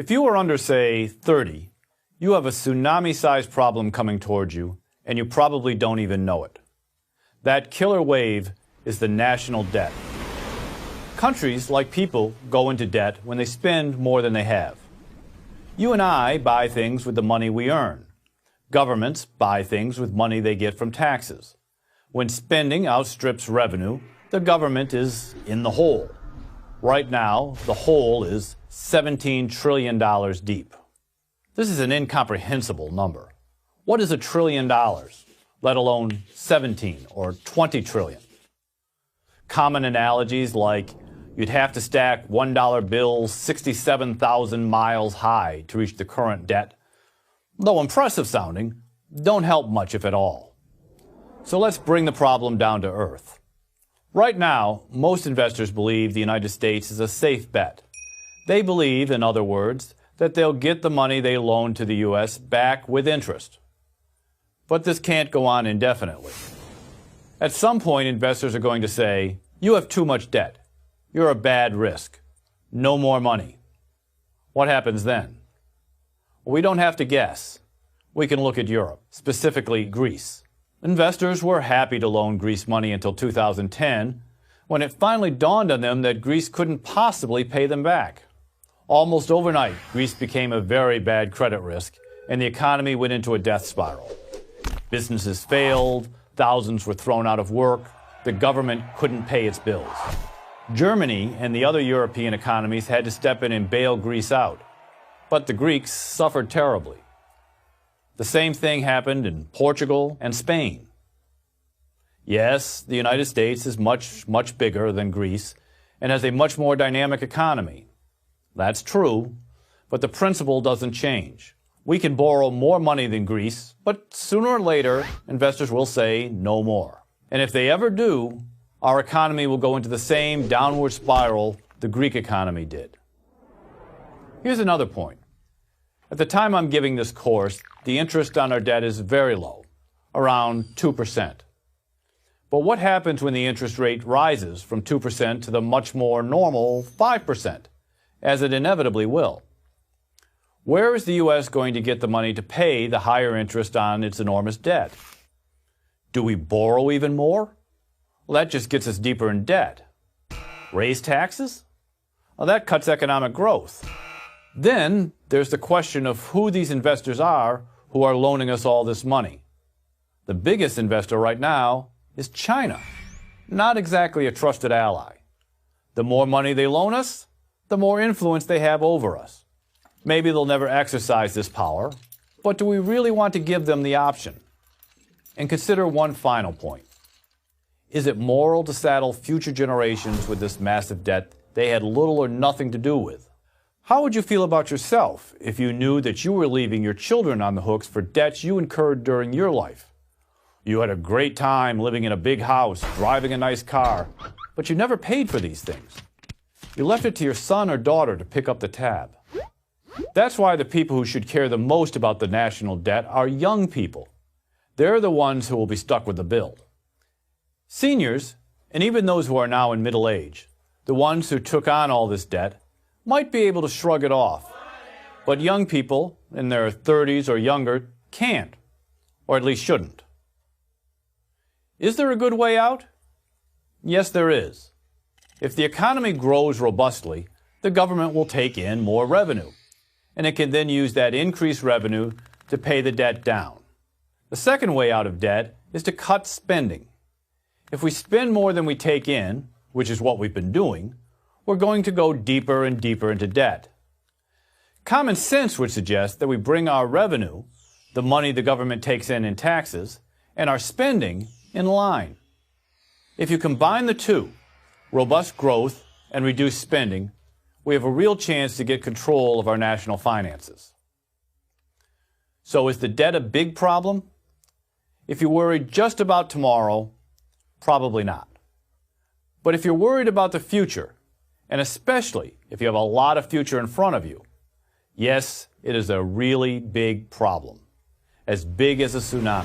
If you are under, say, 30, you have a tsunami-sized problem coming towards you, and you probably don't even know it. That killer wave is the national debt. Countries, like people, go into debt when they spend more than they have. You and I buy things with the money we earn. Governments buy things with money they get from taxes. When spending outstrips revenue, the government is in the hole. Right now, the hole is $17 trillion deep. This is an incomprehensible number. What is $1 trillion, let alone 17 or 20 trillion? Common analogies like you'd have to stack $1 bills 67,000 miles high to reach the current debt, though impressive sounding, don't help much if at all. So let's bring the problem down to earth. Right now, most investors believe the United States is a safe bet. They believe, in other words, that they'll get the money they loan to the U.S. back with interest. But this can't go on indefinitely. At some point, investors are going to say, "You have too much debt. You're a bad risk. No more money." What happens then? We don't have to guess. We can look at Europe, specifically Greece. Investors were happy to loan Greece money until 2010, when it finally dawned on them that Greece couldn't possibly pay them back. Almost overnight, Greece became a very bad credit risk, and the economy went into a death spiral. Businesses failed, thousands were thrown out of work, the government couldn't pay its bills. Germany and the other European economies had to step in and bail Greece out, but the Greeks suffered terribly. The same thing happened in Portugal and Spain. Yes, the United States is much bigger than Greece and has a much more dynamic economy. That's true, but the principle doesn't change. We can borrow more money than Greece, but sooner or later, investors will say no more. And if they ever do, our economy will go into the same downward spiral the Greek economy did. Here's another point. At the time I'm giving this course, the interest on our debt is very low, around 2%. But what happens when the interest rate rises from 2% to the much more normal 5%, as it inevitably will? Where is the U.S. going to get the money to pay the higher interest on its enormous debt? Do we borrow even more? Well, that just gets us deeper in debt. Raise taxes? Well, that cuts economic growth. Then there's the question of who these investors are who are loaning us all this money. The biggest investor right now is China, not exactly a trusted ally. The more money they loan us, the more influence they have over us. Maybe they'll never exercise this power, but do we really want to give them the option? And consider one final point. Is it moral to saddle future generations with this massive debt they had little or nothing to do with? How would you feel about yourself if you knew that you were leaving your children on the hooks for debts you incurred during your life? You had a great time living in a big house, driving a nice car, but you never paid for these things. You left it to your son or daughter to pick up the tab. That's why the people who should care the most about the national debt are young people. They're the ones who will be stuck with the bill. Seniors, and even those who are now in middle age, the ones who took on all this debt, might be able to shrug it off. But young people in their 30s or younger can't, or at least shouldn't. Is there a good way out? Yes, there is. If the economy grows robustly, the government will take in more revenue, and it can then use that increased revenue to pay the debt down. The second way out of debt is to cut spending. If we spend more than we take in, which is what we've been doing, we're going to go deeper and deeper into debt. Common sense would suggest that we bring our revenue, the money the government takes in taxes, and our spending in line. If you combine the two, robust growth and reduced spending, we have a real chance to get control of our national finances. So is the debt a big problem? If you worry just about tomorrow, probably not. But if you're worried about the future, and especially if you have a lot of future in front of you, yes, it is a really big problem, as big as a tsunami.